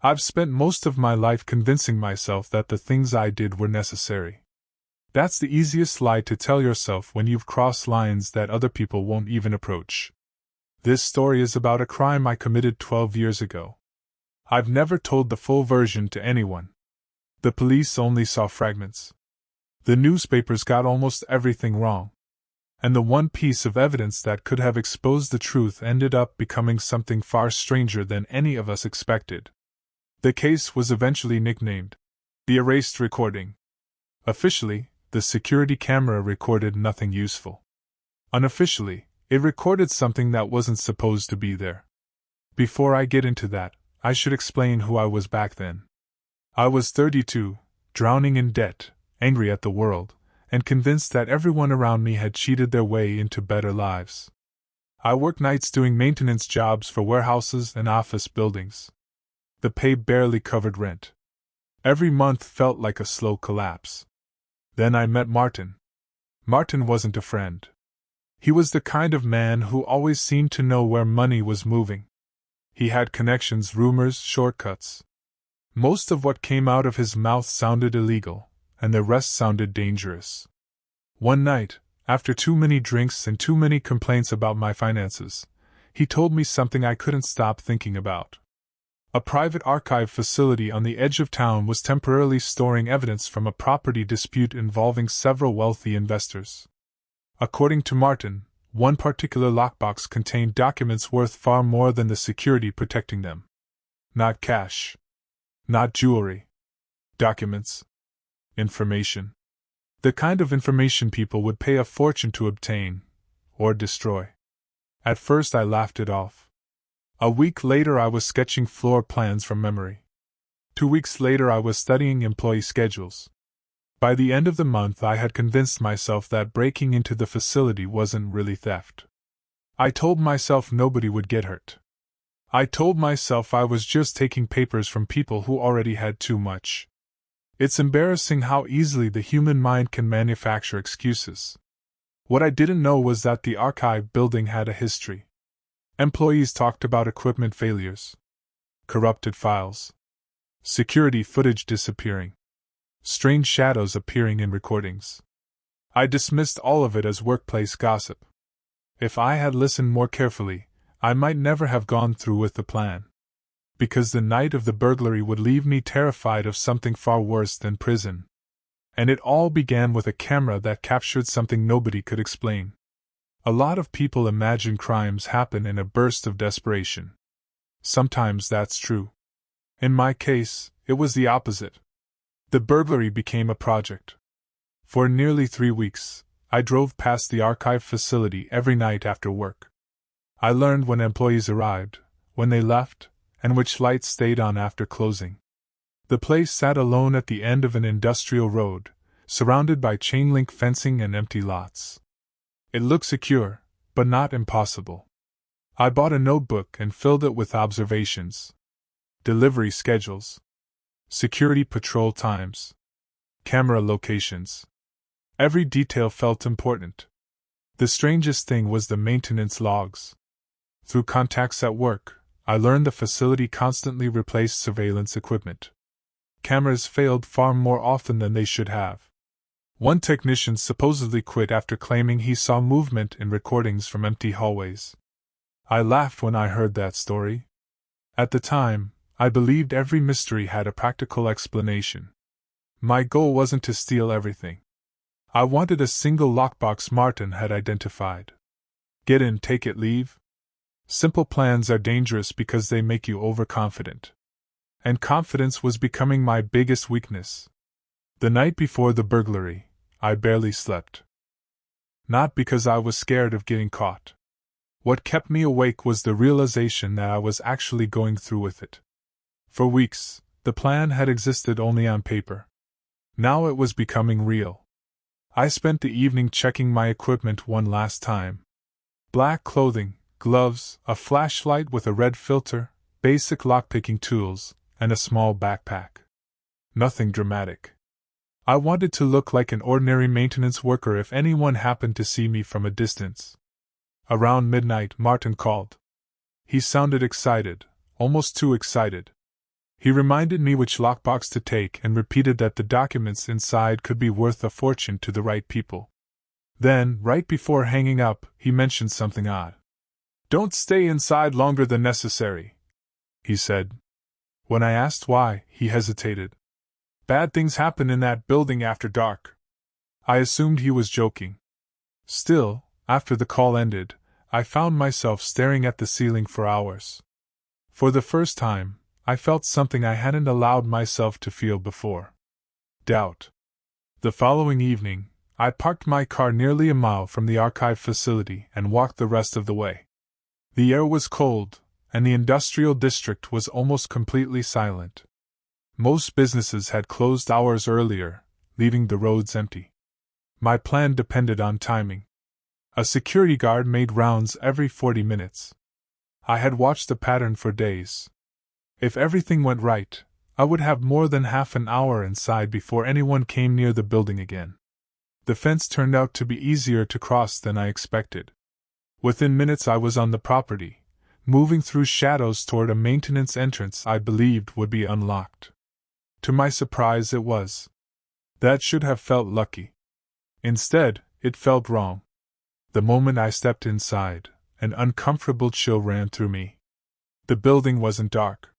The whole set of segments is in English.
I've spent most of my life convincing myself that the things I did were necessary. That's the easiest lie to tell yourself when you've crossed lines that other people won't even approach. This story is about a crime I committed 12 years ago. I've never told the full version to anyone. The police only saw fragments. The newspapers got almost everything wrong. And the one piece of evidence that could have exposed the truth ended up becoming something far stranger than any of us expected. The case was eventually nicknamed the erased recording. Officially, the security camera recorded nothing useful. Unofficially, it recorded something that wasn't supposed to be there. Before I get into that, I should explain who I was back then. I was 32, drowning in debt, angry at the world, and convinced that everyone around me had cheated their way into better lives. I worked nights doing maintenance jobs for warehouses and office buildings. The pay barely covered rent. Every month felt like a slow collapse. Then I met Martin. Martin wasn't a friend. He was the kind of man who always seemed to know where money was moving. He had connections, rumors, shortcuts. Most of what came out of his mouth sounded illegal, and the rest sounded dangerous. One night, after too many drinks and too many complaints about my finances, he told me something I couldn't stop thinking about. A private archive facility on the edge of town was temporarily storing evidence from a property dispute involving several wealthy investors. According to Martin, one particular lockbox contained documents worth far more than the security protecting them. Not cash. Not jewelry. Documents. Information. The kind of information people would pay a fortune to obtain, or destroy. At first I laughed it off. A week later I was sketching floor plans from memory. 2 weeks later I was studying employee schedules. By the end of the month I had convinced myself that breaking into the facility wasn't really theft. I told myself nobody would get hurt. I told myself I was just taking papers from people who already had too much. It's embarrassing how easily the human mind can manufacture excuses. What I didn't know was that the archive building had a history. Employees talked about equipment failures, corrupted files, security footage disappearing, strange shadows appearing in recordings. I dismissed all of it as workplace gossip. If I had listened more carefully, I might never have gone through with the plan. Because the night of the burglary would leave me terrified of something far worse than prison. And it all began with a camera that captured something nobody could explain. A lot of people imagine crimes happen in a burst of desperation. Sometimes that's true. In my case, it was the opposite. The burglary became a project. For nearly 3 weeks, I drove past the archive facility every night after work. I learned when employees arrived, when they left, and which lights stayed on after closing. The place sat alone at the end of an industrial road, surrounded by chain-link fencing and empty lots. It looked secure, but not impossible. I bought a notebook and filled it with observations. Delivery schedules. Security patrol times. Camera locations. Every detail felt important. The strangest thing was the maintenance logs. Through contacts at work, I learned the facility constantly replaced surveillance equipment. Cameras failed far more often than they should have. One technician supposedly quit after claiming he saw movement in recordings from empty hallways. I laughed when I heard that story. At the time, I believed every mystery had a practical explanation. My goal wasn't to steal everything. I wanted a single lockbox Martin had identified. Get in, take it, leave. Simple plans are dangerous because they make you overconfident. And confidence was becoming my biggest weakness. The night before the burglary, I barely slept. Not because I was scared of getting caught. What kept me awake was the realization that I was actually going through with it. For weeks, the plan had existed only on paper. Now it was becoming real. I spent the evening checking my equipment one last time. Black clothing, gloves, a flashlight with a red filter, basic lockpicking tools, and a small backpack. Nothing dramatic. I wanted to look like an ordinary maintenance worker if anyone happened to see me from a distance. Around midnight, Martin called. He sounded excited, almost too excited. He reminded me which lockbox to take and repeated that the documents inside could be worth a fortune to the right people. Then, right before hanging up, he mentioned something odd. "Don't stay inside longer than necessary," he said. When I asked why, he hesitated. "Bad things happen in that building after dark." I assumed he was joking. Still, after the call ended, I found myself staring at the ceiling for hours. For the first time, I felt something I hadn't allowed myself to feel before. Doubt. The following evening, I parked my car nearly a mile from the archive facility and walked the rest of the way. The air was cold, and the industrial district was almost completely silent. Most businesses had closed hours earlier, leaving the roads empty. My plan depended on timing. A security guard made rounds every 40 minutes. I had watched the pattern for days. If everything went right, I would have more than half an hour inside before anyone came near the building again. The fence turned out to be easier to cross than I expected. Within minutes I was on the property, moving through shadows toward a maintenance entrance I believed would be unlocked. To my surprise, it was. That should have felt lucky. Instead, it felt wrong. The moment I stepped inside, an uncomfortable chill ran through me. The building wasn't dark.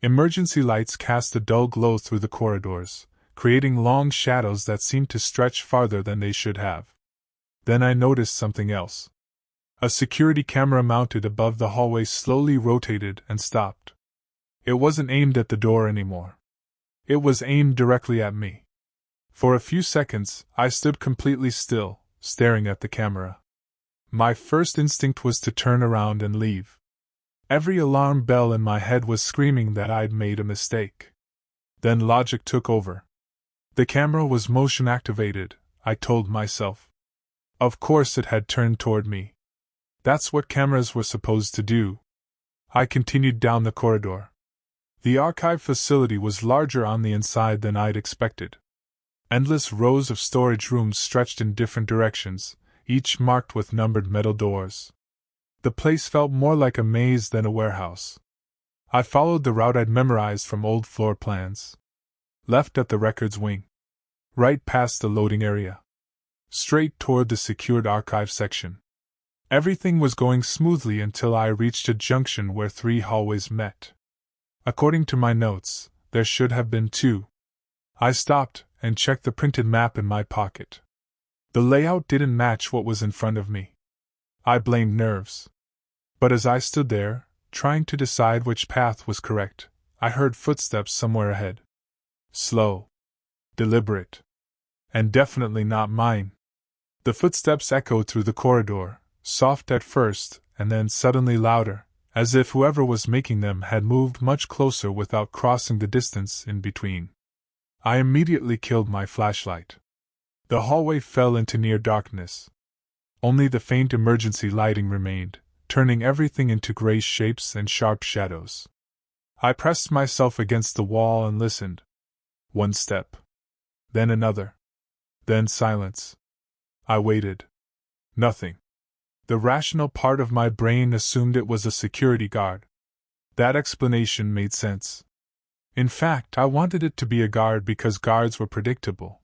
Emergency lights cast a dull glow through the corridors, creating long shadows that seemed to stretch farther than they should have. Then I noticed something else. A security camera mounted above the hallway slowly rotated and stopped. It wasn't aimed at the door anymore. It was aimed directly at me. For a few seconds, I stood completely still, staring at the camera. My first instinct was to turn around and leave. Every alarm bell in my head was screaming that I'd made a mistake. Then logic took over. The camera was motion activated, I told myself. Of course it had turned toward me. That's what cameras were supposed to do. I continued down the corridor. The archive facility was larger on the inside than I'd expected. Endless rows of storage rooms stretched in different directions, each marked with numbered metal doors. The place felt more like a maze than a warehouse. I followed the route I'd memorized from old floor plans. Left at the records wing. Right past the loading area. Straight toward the secured archive section. Everything was going smoothly until I reached a junction where 3 hallways met. According to my notes, there should have been 2. I stopped and checked the printed map in my pocket. The layout didn't match what was in front of me. I blamed nerves. But as I stood there, trying to decide which path was correct, I heard footsteps somewhere ahead. Slow. Deliberate. And definitely not mine. The footsteps echoed through the corridor, soft at first, and then suddenly louder, as if whoever was making them had moved much closer without crossing the distance in between. I immediately killed my flashlight. The hallway fell into near darkness. Only the faint emergency lighting remained, turning everything into gray shapes and sharp shadows. I pressed myself against the wall and listened. One step. Then another. Then silence. I waited. Nothing. The rational part of my brain assumed it was a security guard. That explanation made sense. In fact, I wanted it to be a guard because guards were predictable.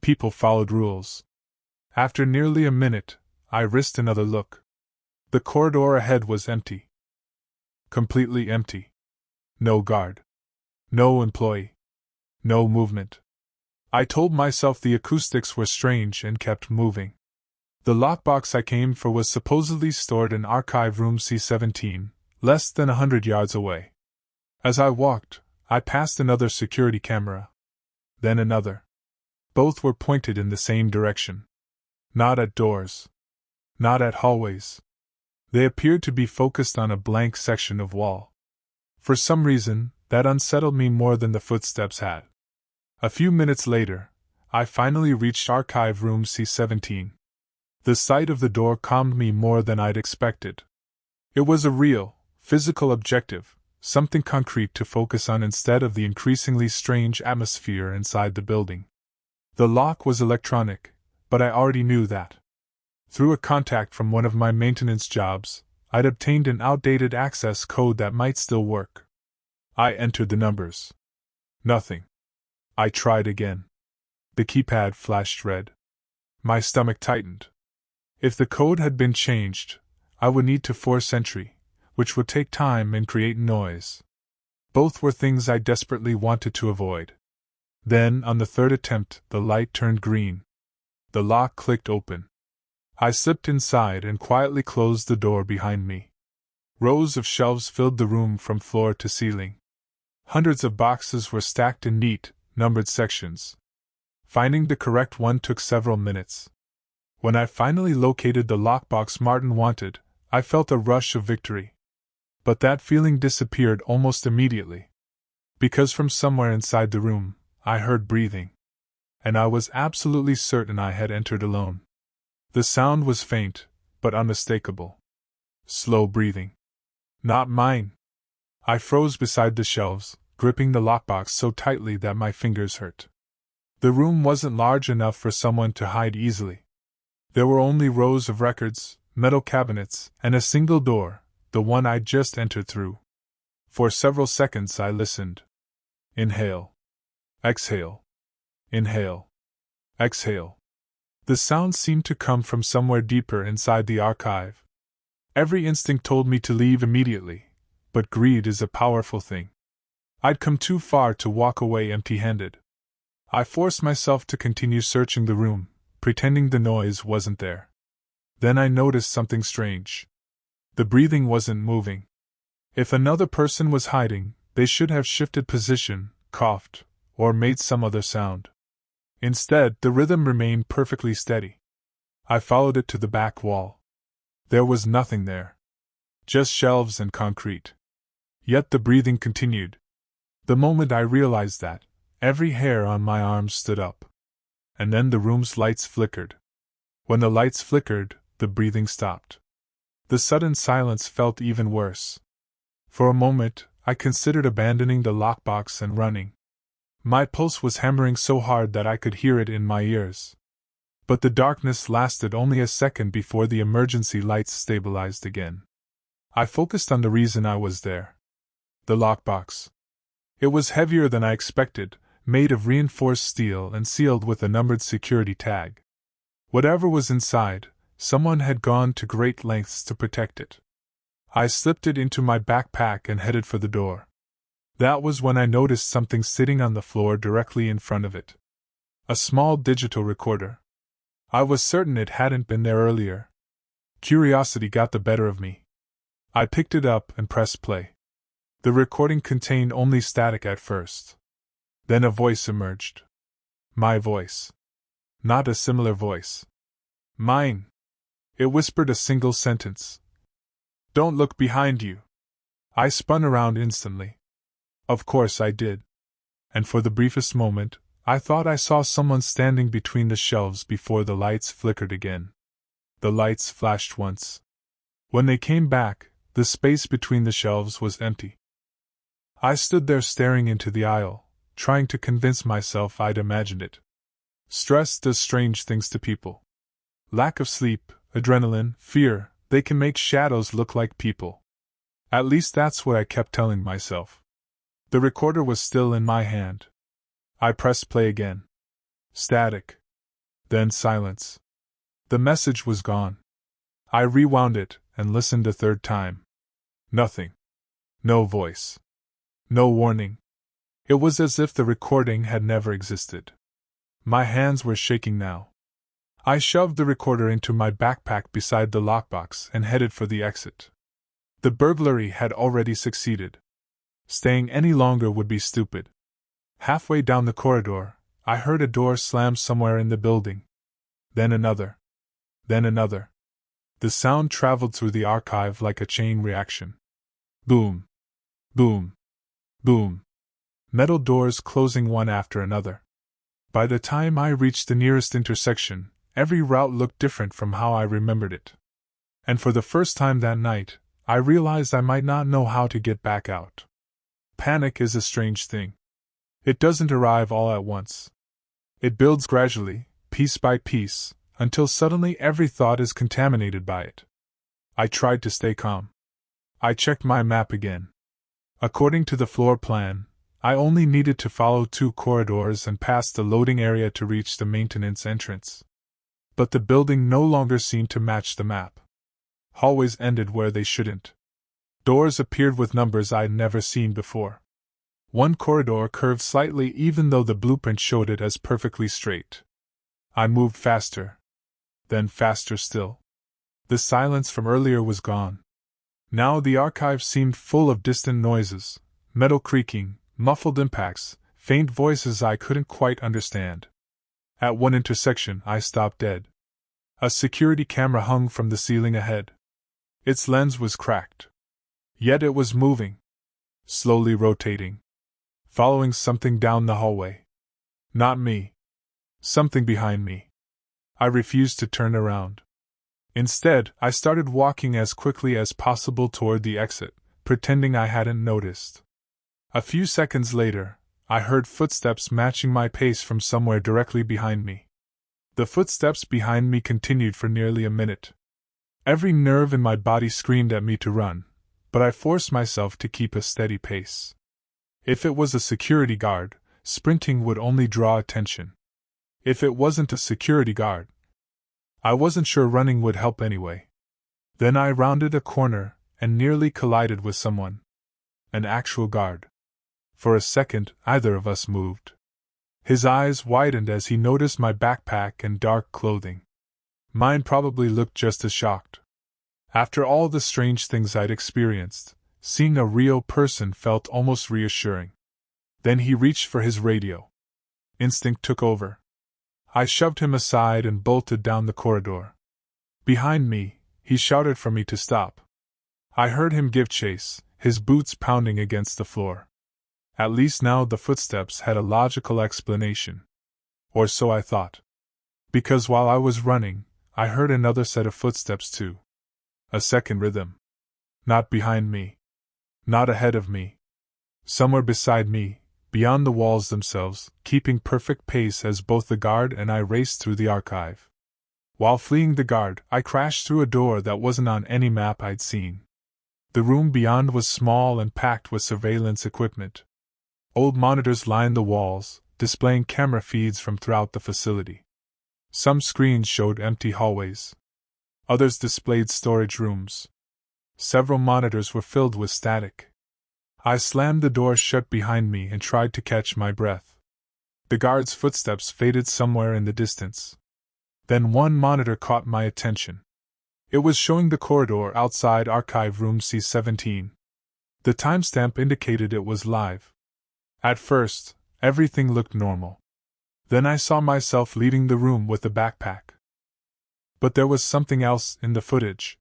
People followed rules. After nearly a minute, I risked another look. The corridor ahead was empty. Completely empty. No guard. No employee. No movement. I told myself the acoustics were strange and kept moving. The lockbox I came for was supposedly stored in Archive Room C-17, less than 100 yards away. As I walked, I passed another security camera. Then another. Both were pointed in the same direction. Not at doors. Not at hallways. They appeared to be focused on a blank section of wall. For some reason, that unsettled me more than the footsteps had. A few minutes later, I finally reached Archive Room C-17. The sight of the door calmed me more than I'd expected. It was a real, physical objective, something concrete to focus on instead of the increasingly strange atmosphere inside the building. The lock was electronic, but I already knew that. Through a contact from one of my maintenance jobs, I'd obtained an outdated access code that might still work. I entered the numbers. Nothing. I tried again. The keypad flashed red. My stomach tightened. If the code had been changed, I would need to force entry, which would take time and create noise. Both were things I desperately wanted to avoid. Then, on the third attempt, the light turned green. The lock clicked open. I slipped inside and quietly closed the door behind me. Rows of shelves filled the room from floor to ceiling. Hundreds of boxes were stacked in neat, numbered sections. Finding the correct one took several minutes. When I finally located the lockbox Martin wanted, I felt a rush of victory. But that feeling disappeared almost immediately. Because from somewhere inside the room, I heard breathing. And I was absolutely certain I had entered alone. The sound was faint, but unmistakable. Slow breathing. Not mine. I froze beside the shelves, gripping the lockbox so tightly that my fingers hurt. The room wasn't large enough for someone to hide easily. There were only rows of records, metal cabinets, and a single door, the one I'd just entered through. For several seconds I listened. Inhale. Exhale. Inhale. Exhale. The sound seemed to come from somewhere deeper inside the archive. Every instinct told me to leave immediately, but greed is a powerful thing. I'd come too far to walk away empty-handed. I forced myself to continue searching the room, pretending the noise wasn't there. Then I noticed something strange. The breathing wasn't moving. If another person was hiding, they should have shifted position, coughed, or made some other sound. Instead, the rhythm remained perfectly steady. I followed it to the back wall. There was nothing there. Just shelves and concrete. Yet the breathing continued. The moment I realized that, every hair on my arm stood up. And then the room's lights flickered. When the lights flickered, the breathing stopped. The sudden silence felt even worse. For a moment, I considered abandoning the lockbox and running. My pulse was hammering so hard that I could hear it in my ears. But the darkness lasted only a second before the emergency lights stabilized again. I focused on the reason I was there. The lockbox. It was heavier than I expected, made of reinforced steel and sealed with a numbered security tag. Whatever was inside, someone had gone to great lengths to protect it. I slipped it into my backpack and headed for the door. That was when I noticed something sitting on the floor directly in front of it. A small digital recorder. I was certain it hadn't been there earlier. Curiosity got the better of me. I picked it up and pressed play. The recording contained only static at first. Then a voice emerged. My voice. Not a similar voice. Mine. It whispered a single sentence. Don't look behind you. I spun around instantly. Of course I did. And for the briefest moment, I thought I saw someone standing between the shelves before the lights flickered again. The lights flashed once. When they came back, the space between the shelves was empty. I stood there staring into the aisle, trying to convince myself I'd imagined it. Stress does strange things to people. Lack of sleep, adrenaline, fear, they can make shadows look like people. At least that's what I kept telling myself. The recorder was still in my hand. I pressed play again. Static. Then silence. The message was gone. I rewound it and listened a third time. Nothing. No voice. No warning. It was as if the recording had never existed. My hands were shaking now. I shoved the recorder into my backpack beside the lockbox and headed for the exit. The burglary had already succeeded. Staying any longer would be stupid. Halfway down the corridor, I heard a door slam somewhere in the building. Then another. Then another. The sound traveled through the archive like a chain reaction. Boom. Boom. Boom. Metal doors closing one after another. By the time I reached the nearest intersection, every route looked different from how I remembered it. And for the first time that night, I realized I might not know how to get back out. Panic is a strange thing. It doesn't arrive all at once. It builds gradually, piece by piece, until suddenly every thought is contaminated by it. I tried to stay calm. I checked my map again. According to the floor plan, I only needed to follow 2 corridors and pass the loading area to reach the maintenance entrance. But the building no longer seemed to match the map. Hallways ended where they shouldn't. Doors appeared with numbers I'd never seen before. One corridor curved slightly even though the blueprint showed it as perfectly straight. I moved faster. Then faster still. The silence from earlier was gone. Now the archive seemed full of distant noises, metal creaking, muffled impacts, faint voices I couldn't quite understand. At one intersection, I stopped dead. A security camera hung from the ceiling ahead. Its lens was cracked. Yet it was moving. Slowly rotating. Following something down the hallway. Not me. Something behind me. I refused to turn around. Instead, I started walking as quickly as possible toward the exit, pretending I hadn't noticed. A few seconds later, I heard footsteps matching my pace from somewhere directly behind me. The footsteps behind me continued for nearly a minute. Every nerve in my body screamed at me to run, but I forced myself to keep a steady pace. If it was a security guard, sprinting would only draw attention. If it wasn't a security guard, I wasn't sure running would help anyway. Then I rounded a corner and nearly collided with someone. An actual guard. For a second, either of us moved. His eyes widened as he noticed my backpack and dark clothing. Mine probably looked just as shocked. After all the strange things I'd experienced, seeing a real person felt almost reassuring. Then he reached for his radio. Instinct took over. I shoved him aside and bolted down the corridor. Behind me, he shouted for me to stop. I heard him give chase, his boots pounding against the floor. At least now the footsteps had a logical explanation. Or so I thought. Because while I was running, I heard another set of footsteps too. A second rhythm. Not behind me. Not ahead of me. Somewhere beside me, beyond the walls themselves, keeping perfect pace as both the guard and I raced through the archive. While fleeing the guard, I crashed through a door that wasn't on any map I'd seen. The room beyond was small and packed with surveillance equipment. Old monitors lined the walls, displaying camera feeds from throughout the facility. Some screens showed empty hallways. Others displayed storage rooms. Several monitors were filled with static. I slammed the door shut behind me and tried to catch my breath. The guard's footsteps faded somewhere in the distance. Then one monitor caught my attention. It was showing the corridor outside Archive Room C-17. The timestamp indicated it was live. At first, everything looked normal. Then I saw myself leaving the room with the backpack. But there was something else in the footage.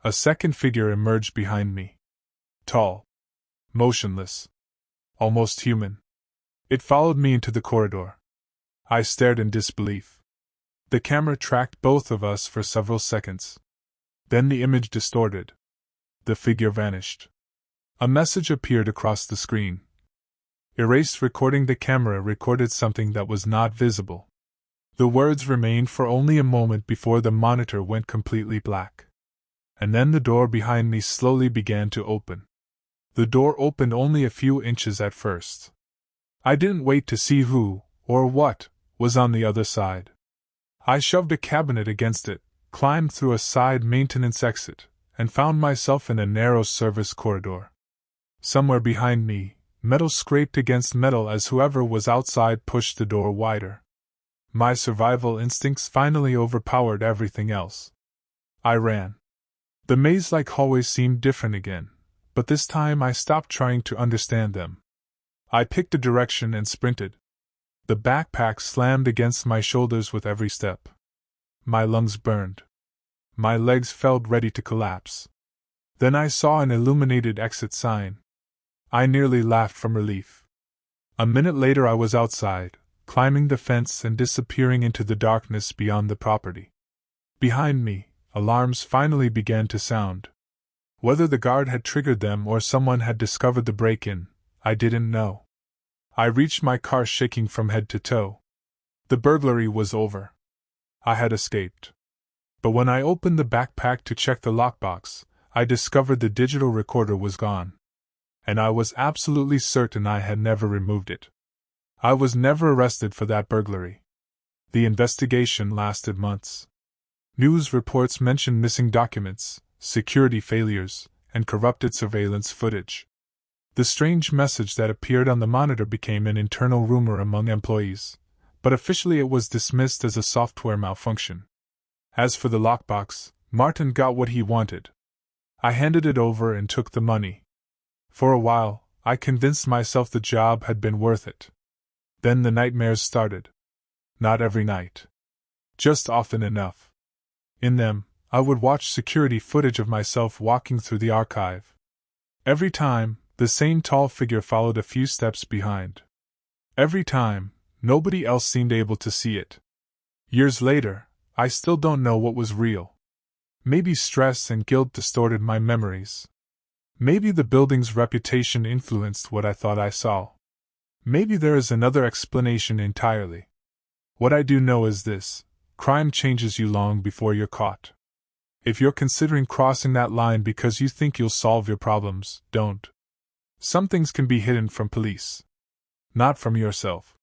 A second figure emerged behind me. Tall. Motionless. Almost human. It followed me into the corridor. I stared in disbelief. The camera tracked both of us for several seconds. Then the image distorted. The figure vanished. A message appeared across the screen. Erased recording. The camera recorded something that was not visible. The words remained for only a moment before the monitor went completely black. And then the door behind me slowly began to open. The door opened only a few inches at first. I didn't wait to see who, or what, was on the other side. I shoved a cabinet against it, climbed through a side maintenance exit, and found myself in a narrow service corridor. Somewhere behind me, metal scraped against metal as whoever was outside pushed the door wider. My survival instincts finally overpowered everything else. I ran. The maze-like hallways seemed different again, but this time I stopped trying to understand them. I picked a direction and sprinted. The backpack slammed against my shoulders with every step. My lungs burned. My legs felt ready to collapse. Then I saw an illuminated exit sign. I nearly laughed from relief. A minute later I was outside, climbing the fence and disappearing into the darkness beyond the property. Behind me, alarms finally began to sound. Whether the guard had triggered them or someone had discovered the break-in, I didn't know. I reached my car shaking from head to toe. The burglary was over. I had escaped. But when I opened the backpack to check the lockbox, I discovered the digital recorder was gone. and I was absolutely certain I had never removed it. I was never arrested for that burglary. The investigation lasted months. News reports mentioned missing documents, security failures, and corrupted surveillance footage. The strange message that appeared on the monitor became an internal rumor among employees, but officially it was dismissed as a software malfunction. As for the lockbox, Martin got what he wanted. I handed it over and took the money. For a while, I convinced myself the job had been worth it. Then the nightmares started. Not every night. Just often enough. In them, I would watch security footage of myself walking through the archive. Every time, the same tall figure followed a few steps behind. Every time, nobody else seemed able to see it. Years later, I still don't know what was real. Maybe stress and guilt distorted my memories. Maybe the building's reputation influenced what I thought I saw. Maybe there is another explanation entirely. What I do know is this: crime changes you long before you're caught. If you're considering crossing that line because you think you'll solve your problems, don't. Some things can be hidden from police. Not from yourself.